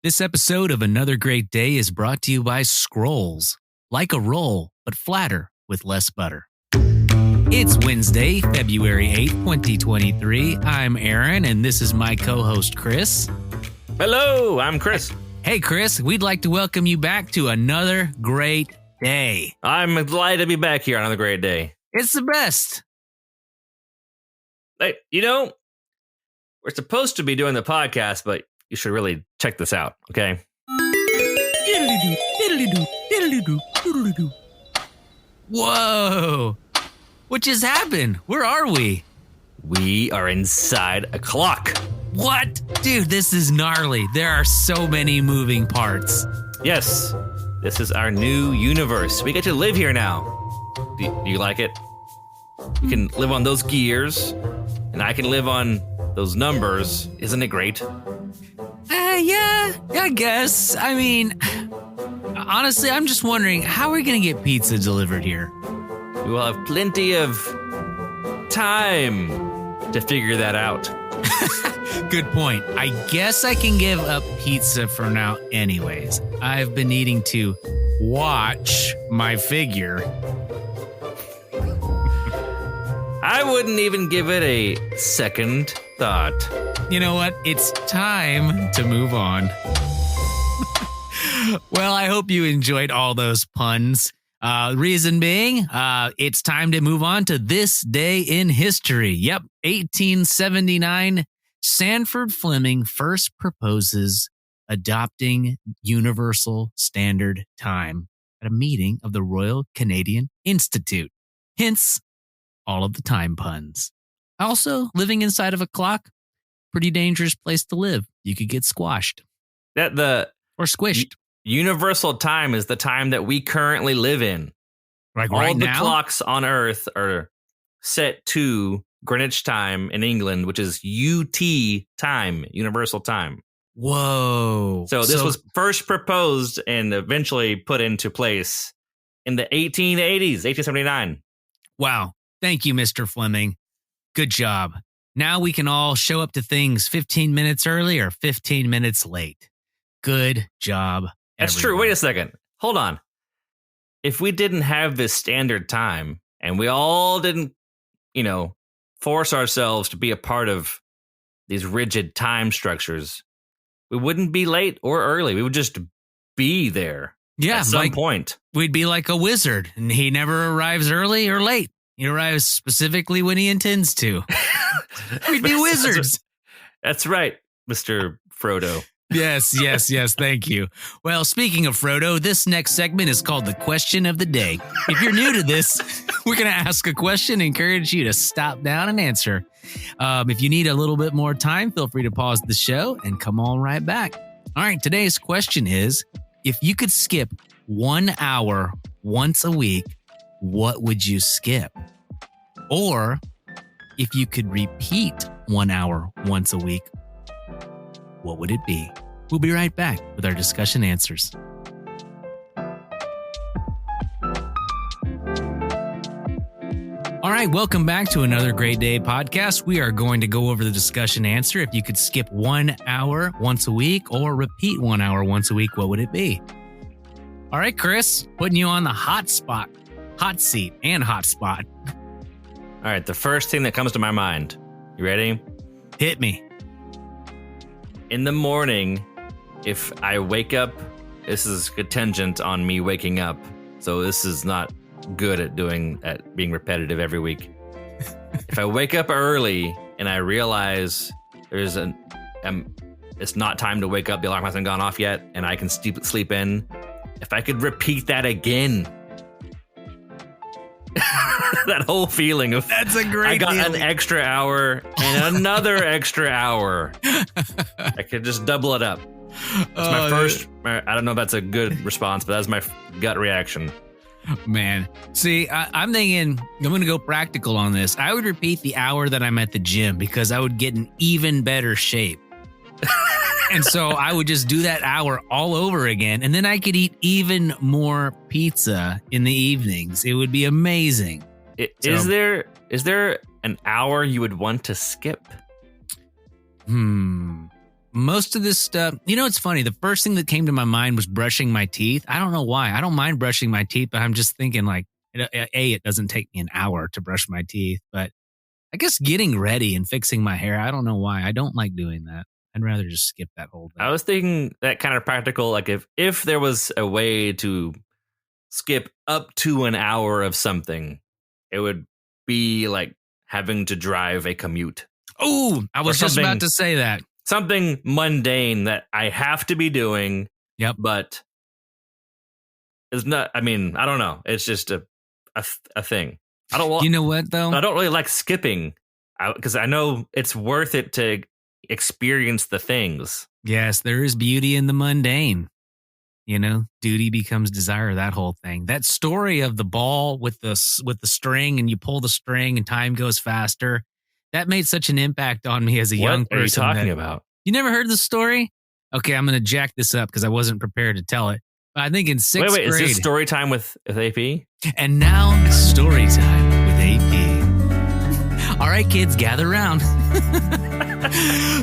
This episode of Another Great Day is brought to you by Scrolls. Like a roll, but flatter with less butter. It's Wednesday, February 8th, 2023. I'm Aaron, and this is my co-host, Chris. Hello, I'm Chris. Hey, Chris, we'd like to welcome you back to Another Great Day. I'm glad to be back here on Another Great Day. It's the best. Hey, we're supposed to be doing the podcast, but you should really check this out, okay? Whoa. What just happened? Where are we? We are inside a clock. What? Dude, this is gnarly. There are so many moving parts. Yes, this is our new universe. We get to live here now. Do you like it? You can live on those gears, and I can live on those numbers. Isn't it great? Yeah, I guess. I mean, honestly, I'm just wondering, how are we going to get pizza delivered here? We will have plenty of time to figure that out. Good point. I guess I can give up pizza for now anyways. I've been needing to watch my figure. I wouldn't even give it a second thought. You know what? It's time to move on. Well, I hope you enjoyed all those puns. Reason being, it's time to move on to this day in history. Yep, 1879, Sanford Fleming first proposes adopting Universal Standard Time at a meeting of the Royal Canadian Institute. Hence, all of the time puns. Also, living inside of a clock, pretty dangerous place to live. You could get squashed. Or squished. Universal time is the time that we currently live in. Like all right the now? Clocks on Earth are set to Greenwich time in England, which is UT time, Universal time. Whoa. So this was first proposed and eventually put into place in the 1880s, 1879. Wow. Thank you, Mr. Fleming. Good job. Now we can all show up to things 15 minutes early or 15 minutes late. Good job. That's everyone. true. Wait a second. Hold on. If we didn't have this standard time and we all didn't, force ourselves to be a part of these rigid time structures, we wouldn't be late or early. We would just be there at some point. We'd be like a wizard, and he never arrives early or late. He arrives specifically when he intends to. We'd be wizards. That's right, Mr. Frodo. Yes. Thank you. Well, speaking of Frodo, this next segment is called the Question of the Day. If you're new to this, we're going to ask a question and encourage you to stop down and answer. If you need a little bit more time, feel free to pause the show and come on right back. All right, today's question is, if you could skip 1 hour once a week, what would you skip? Or if you could repeat 1 hour once a week, what would it be? We'll be right back with our discussion answers. All right, welcome back to Another Great Day podcast. We are going to go over the discussion answer. If you could skip 1 hour once a week or repeat 1 hour once a week, what would it be? All right, Chris, putting you on the hot seat and hot spot. All right, the first thing that comes to my mind. You ready? Hit me. In the morning, if I wake up, this is a tangent on me waking up, so this is not good at being repetitive every week. If I wake up early and I realize it's not time to wake up, the alarm hasn't gone off yet, and I can sleep in, if I could repeat that again, that whole feeling of that's a great I got feeling. An extra hour and another extra hour. I could just double it up. That's my first. I don't know if that's a good response, but that's my gut reaction. Man, see, I'm thinking I'm going to go practical on this. I would repeat the hour that I'm at the gym because I would get in even better shape. And so I would just do that hour all over again. And then I could eat even more pizza in the evenings. It would be amazing. Is there an hour you would want to skip? most of this stuff, it's funny. The first thing that came to my mind was brushing my teeth. I don't know why. I don't mind brushing my teeth, but I'm just thinking like, it doesn't take me an hour to brush my teeth, but I guess getting ready and fixing my hair, I don't know why. I don't like doing that. I'd rather just skip that whole thing. I was thinking that kind of practical, like if there was a way to skip up to an hour of something, it would be like having to drive a commute. Oh, I was just about to say that. Something mundane that I have to be doing. Yep. But it's not, I mean, I don't know. It's just a thing. I don't want, you know what though? I don't really like skipping because I know it's worth it to experience the things. Yes, there is beauty in the mundane. Duty becomes desire, that whole thing. That story of the ball with the string and you pull the string and time goes faster. That made such an impact on me as a young person. What are you talking about? You never heard the story? Okay, I'm going to jack this up because I wasn't prepared to tell it. But I think in sixth grade. Is this story time with AP? And now, story time with AP. All right, kids, gather around.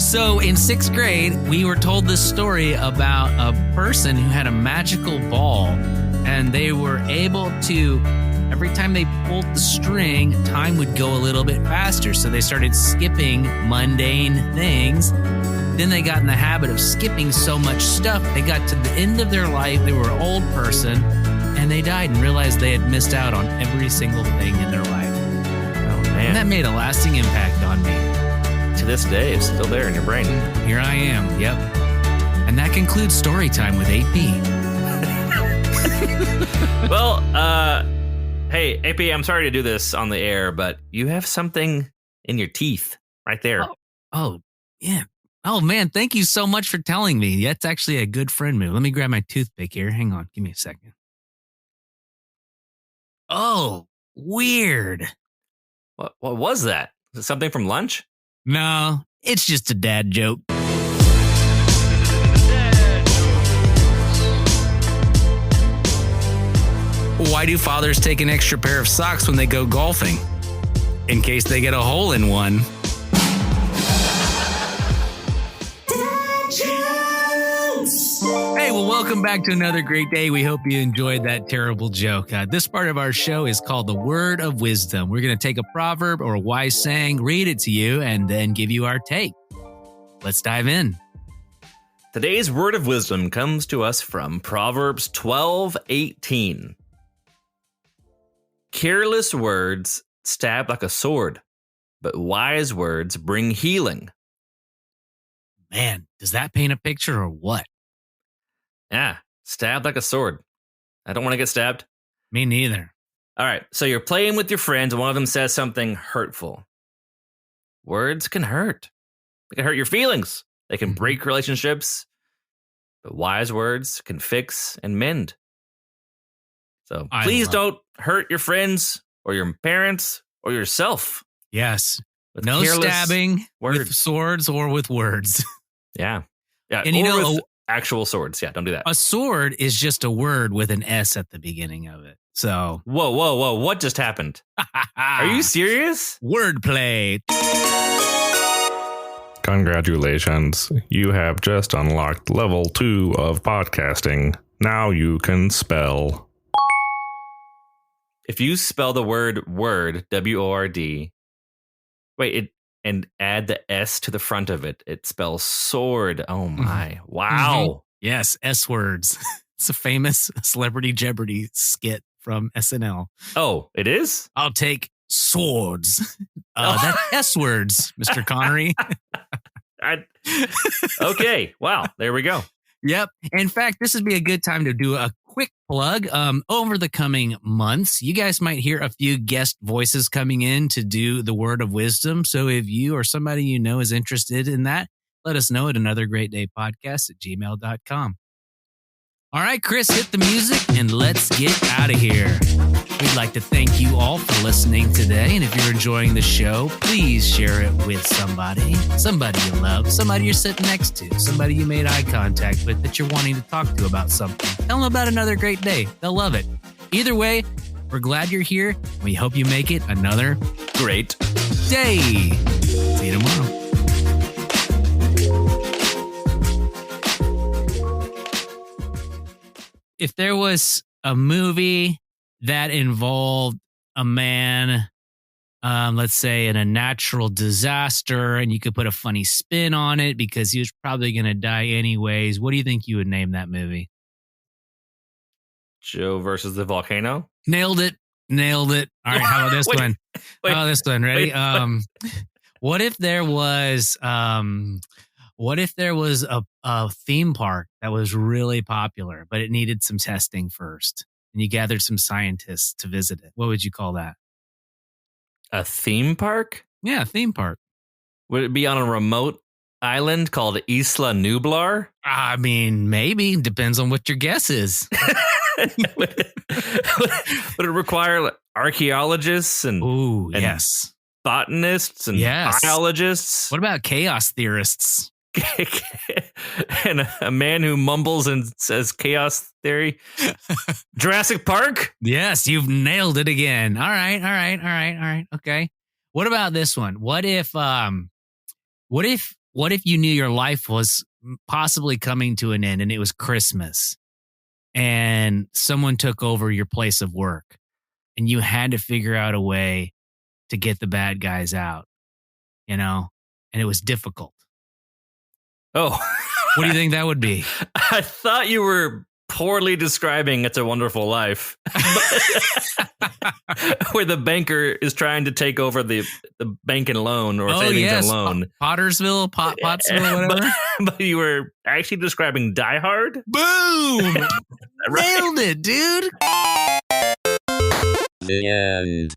So in sixth grade, we were told this story about a person who had a magical ball, and they were able to, every time they pulled the string, time would go a little bit faster. So they started skipping mundane things. Then they got in the habit of skipping so much stuff. They got to the end of their life. They were an old person, and they died and realized they had missed out on every single thing in their life. Oh, man. And that made a lasting impact on me. To this day, it's still there in your brain. Here I am. Yep. And that concludes story time with AP. Well, hey, AP, I'm sorry to do this on the air, but you have something in your teeth right there. Oh, yeah. Oh, man. Thank you so much for telling me. That's actually a good friend move. Let me grab my toothpick here. Hang on. Give me a second. Oh, weird. What was that? Is it something from lunch? No, it's just a dad joke. Why do fathers take an extra pair of socks when they go golfing? In case they get a hole in one. Hey, well, welcome back to another great day. We hope you enjoyed that terrible joke. This part of our show is called the Word of Wisdom. We're going to take a proverb or a wise saying, read it to you, and then give you our take. Let's dive in. Today's word of wisdom comes to us from Proverbs 12:18. Careless words stab like a sword, but wise words bring healing. Man, does that paint a picture or what? Yeah, stabbed like a sword. I don't want to get stabbed. Me neither. All right, so you're playing with your friends and one of them says something hurtful. Words can hurt. They can hurt your feelings. They can break relationships. But wise words can fix and mend. So please don't hurt your friends or your parents or yourself. Yes. No stabbing with swords or with words. Yeah. Yeah. And with actual swords. Yeah, don't do that. A sword is just a word with an S at the beginning of it. So. Whoa. What just happened? Are you serious? Wordplay. Congratulations. You have just unlocked level 2 of podcasting. Now you can spell. If you spell the word W-O-R-D, and add the S to the front of it, it spells sword. Oh my. Wow. Mm-hmm. Yes, S words. It's a famous Celebrity Jeopardy skit from SNL. Oh, it is? I'll take swords. That's S words, Mr. Connery. Okay. Wow. There we go. Yep. In fact, this would be a good time to do a quick plug. Over the coming months, you guys might hear a few guest voices coming in to do the Word of Wisdom. So if you or somebody you know is interested in that, let us know at anothergreatdaypodcast@gmail.com. All right, Chris, hit the music and let's get out of here. We'd like to thank you all for listening today. And if you're enjoying the show, please share it with somebody you love, somebody you're sitting next to, somebody you made eye contact with that you're wanting to talk to about something. Tell them about another great day. They'll love it. Either way, we're glad you're here. We hope you make it another great day. See you tomorrow. if there was a movie that involved a man, let's say in a natural disaster, and you could put a funny spin on it because he was probably going to die anyways, what do you think you would name that movie? Joe versus the volcano. Nailed it. All right, how about this one? Wait, How about this one? Ready? wait. What if there was a theme park that was really popular, but it needed some testing first, and you gathered some scientists to visit it? What would you call that? A theme park? Yeah, theme park. Would it be on a remote island called Isla Nublar? I mean, maybe. Depends on what your guess is. would it require archaeologists and Ooh, and yes. botanists and Yes. biologists? What about chaos theorists? And a man who mumbles and says chaos theory? Jurassic Park? Yes, you've nailed it again. All right. Okay. What about this one? What if you knew your life was possibly coming to an end and it was Christmas and someone took over your place of work and you had to figure out a way to get the bad guys out, and it was difficult. Oh. What do you think that would be? I thought you were poorly describing It's a Wonderful Life. Where the banker is trying to take over the bank and loan or savings and loan. Pottersville, Pottsville, whatever. But you were actually describing Die Hard? Boom! Right? Nailed it, dude. The end.